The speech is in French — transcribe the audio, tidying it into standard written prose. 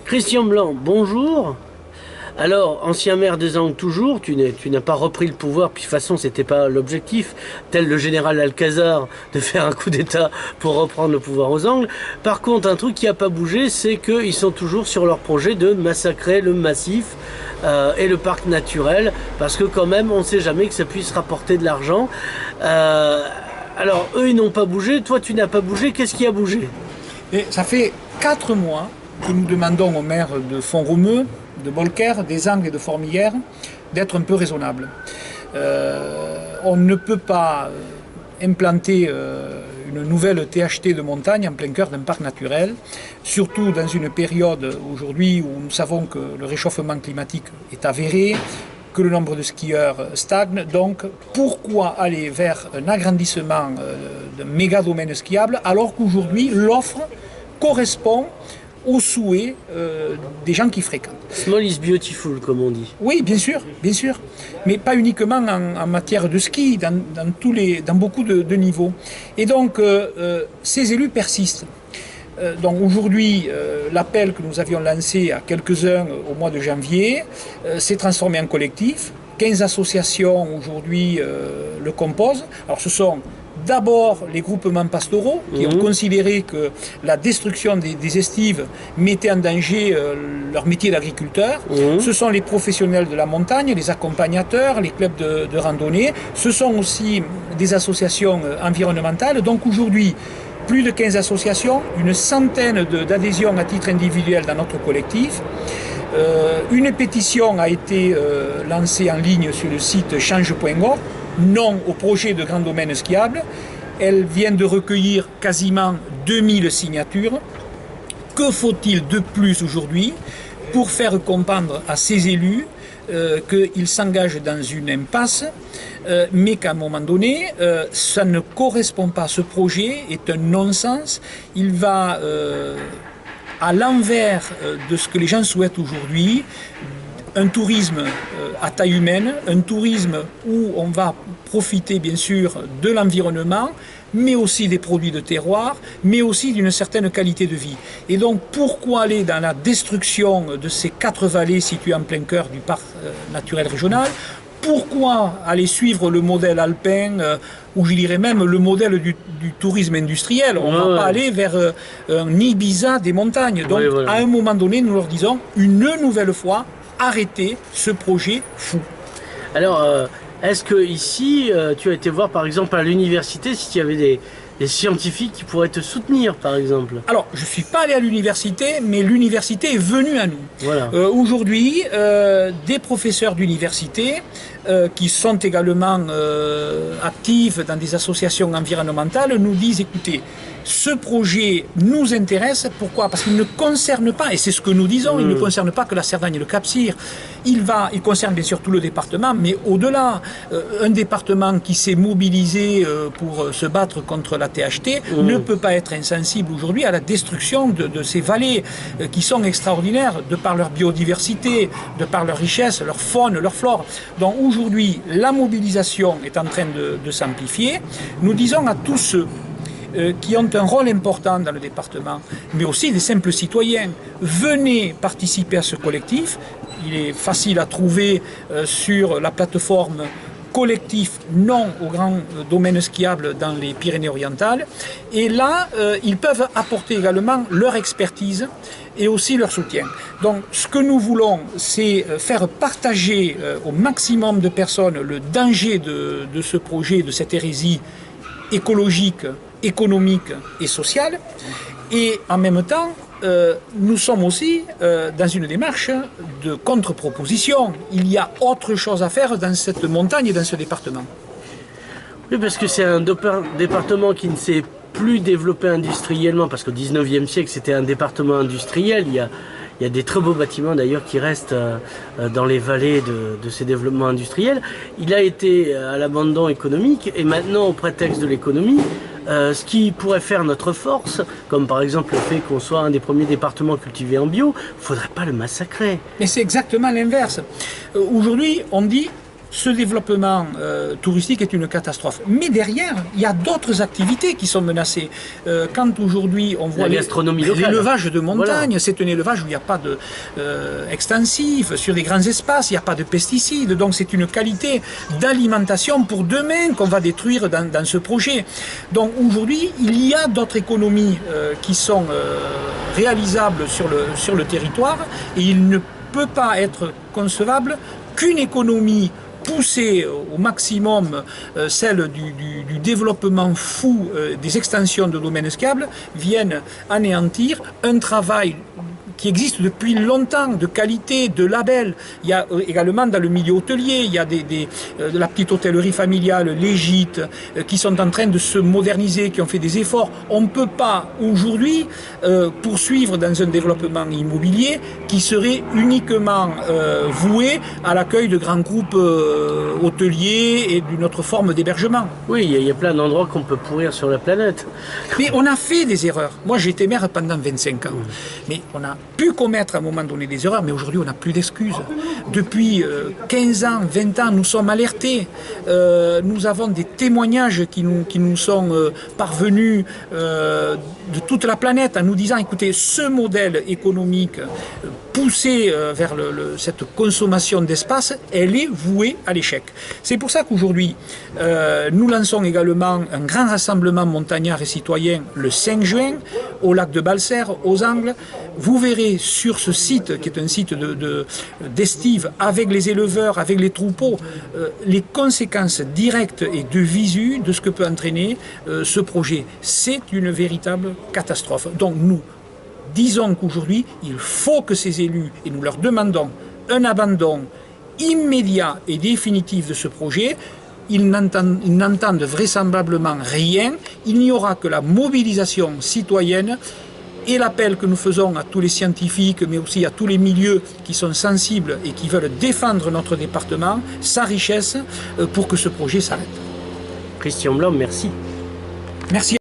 Christian Blanc, bonjour. Alors, ancien maire des Angles toujours, tu n'as pas repris le pouvoir, puis de toute façon, c'était pas l'objectif, tel le général Alcazar, de faire un coup d'État pour reprendre le pouvoir aux Angles. Par contre, un truc qui n'a pas bougé, c'est qu'ils sont toujours sur leur projet de massacrer le massif et le parc naturel, parce que quand même, on ne sait jamais que ça puisse rapporter de l'argent. Alors, eux, ils n'ont pas bougé, toi, tu n'as pas bougé, qu'est-ce qui a bougé? Et ça fait 4 mois que nous demandons aux maires de Font-Romeu, de Bolquer, des Angles et de Formiguères d'être un peu raisonnables. On ne peut pas implanter une nouvelle THT de montagne en plein cœur d'un parc naturel, surtout dans une période aujourd'hui où nous savons que le réchauffement climatique est avéré, que le nombre de skieurs stagne. Donc pourquoi aller vers un agrandissement d'un méga domaine skiable alors qu'aujourd'hui l'offre correspond aux souhaits des gens qui fréquentent. Small is beautiful, comme on dit. Oui, bien sûr, mais pas uniquement en matière de ski, dans beaucoup de niveaux. Et donc, ces élus persistent. Donc aujourd'hui, l'appel que nous avions lancé à quelques-uns au mois de janvier s'est transformé en collectif. 15 associations aujourd'hui le composent. Alors ce sont d'abord les groupements pastoraux qui ont considéré que la destruction des estives mettait en danger leur métier d'agriculteur. Ce sont les professionnels de la montagne, les accompagnateurs, les clubs de randonnée. Ce sont aussi des associations environnementales. Donc aujourd'hui, plus de 15 associations, une centaine d'adhésions à titre individuel dans notre collectif. Une pétition a été lancée en ligne sur le site change.org, non au projet de grand domaine skiable. Elle vient de recueillir quasiment 2000 signatures. Que faut-il de plus aujourd'hui pour faire comprendre à ces élus qu'ils s'engagent dans une impasse, mais qu'à un moment donné, ça ne correspond pas. Ce projet est un non-sens. Il va à l'envers de ce que les gens souhaitent aujourd'hui. Un tourisme à taille humaine, un tourisme où on va profiter bien sûr de l'environnement, mais aussi des produits de terroir, mais aussi d'une certaine qualité de vie. Et donc pourquoi aller dans la destruction de ces 4 vallées situées en plein cœur du parc naturel régional? Pourquoi aller suivre le modèle alpin, ou je dirais même le modèle du tourisme industriel? On ne va pas aller vers un Ibiza des montagnes. Donc à un moment donné, nous leur disons une nouvelle fois, arrêtez ce projet fou. Alors, est-ce que ici, tu as été voir par exemple à l'université s'il y avait des scientifiques qui pourraient te soutenir par exemple? Alors, je ne suis pas allé à l'université, mais l'université est venue à nous. Voilà. Aujourd'hui, des professeurs d'université qui sont également actifs dans des associations environnementales nous disent, écoutez, ce projet nous intéresse. Pourquoi? Parce qu'il ne concerne pas, et c'est ce que nous disons, il ne concerne pas que la Cerdagne et le Cap-Cyr. Il concerne bien sûr tout le département, mais au-delà, un département qui s'est mobilisé pour se battre contre la THT ne peut pas être insensible aujourd'hui à la destruction de ces vallées qui sont extraordinaires de par leur biodiversité, de par leur richesse, leur faune, leur flore. Donc aujourd'hui, la mobilisation est en train de s'amplifier. Nous disons à tous ceux qui ont un rôle important dans le département, mais aussi des simples citoyens. Venez participer à ce collectif. Il est facile à trouver sur la plateforme collectif non au grand domaine skiable dans les Pyrénées-Orientales. Et là, ils peuvent apporter également leur expertise et aussi leur soutien. Donc ce que nous voulons, c'est faire partager au maximum de personnes le danger de ce projet, de cette hérésie écologique, économique et sociale. Et en même temps, nous sommes aussi dans une démarche de contre-proposition. Il y a autre chose à faire dans cette montagne et dans ce département. Oui, parce que c'est un département qui ne s'est plus développé industriellement, parce qu'au 19e siècle, c'était un département industriel. Il y a des très beaux bâtiments d'ailleurs qui restent dans les vallées de ces développements industriels. Il a été à l'abandon économique, et maintenant, au prétexte de l'économie, ce qui pourrait faire notre force, comme par exemple le fait qu'on soit un des premiers départements cultivés en bio, il ne faudrait pas le massacrer. Mais c'est exactement l'inverse. Aujourd'hui, on dit ce développement touristique est une catastrophe. Mais derrière, il y a d'autres activités qui sont menacées. Quand aujourd'hui on voit la gastronomie locale, l'élevage de montagne, voilà. c'est un élevage où il n'y a pas de extensif, sur des grands espaces, il n'y a pas de pesticides, donc c'est une qualité d'alimentation pour demain qu'on va détruire dans ce projet. Donc aujourd'hui, il y a d'autres économies qui sont réalisables sur le territoire, et il ne peut pas être concevable qu'une économie poussée au maximum, celle du développement fou des extensions de domaines skiables, vienne anéantir un travail qui existe depuis longtemps, de qualité, de label. Il y a également dans le milieu hôtelier, il y a de la petite hôtellerie familiale, les gîtes, qui sont en train de se moderniser, qui ont fait des efforts. On ne peut pas aujourd'hui poursuivre dans un développement immobilier qui serait uniquement voué à l'accueil de grands groupes hôteliers et d'une autre forme d'hébergement. Oui, il y a plein d'endroits qu'on peut pourrir sur la planète. Mais on a fait des erreurs. Moi, j'ai été maire pendant 25 ans. Mais on a pu commettre à un moment donné des erreurs, mais aujourd'hui, on n'a plus d'excuses. Depuis 15 ans, 20 ans, nous sommes alertés. Nous avons des témoignages qui nous sont parvenus de toute la planète en nous disant, écoutez, ce modèle économique poussé vers cette consommation d'espace, elle est vouée à l'échec. C'est pour ça qu'aujourd'hui, nous lançons également un grand rassemblement montagnard et citoyen le 5 juin au lac de Balsères, aux Angles. Vous verrez sur ce site, qui est un site d'estive, avec les éleveurs, avec les troupeaux, les conséquences directes et de visu de ce que peut entraîner ce projet. C'est une véritable catastrophe. Donc nous disons qu'aujourd'hui, il faut que ces élus, et nous leur demandons un abandon immédiat et définitif de ce projet. Ils n'entendent vraisemblablement rien. Il n'y aura que la mobilisation citoyenne et l'appel que nous faisons à tous les scientifiques, mais aussi à tous les milieux qui sont sensibles et qui veulent défendre notre département, sa richesse, pour que ce projet s'arrête. Christian Blanc, merci. Merci.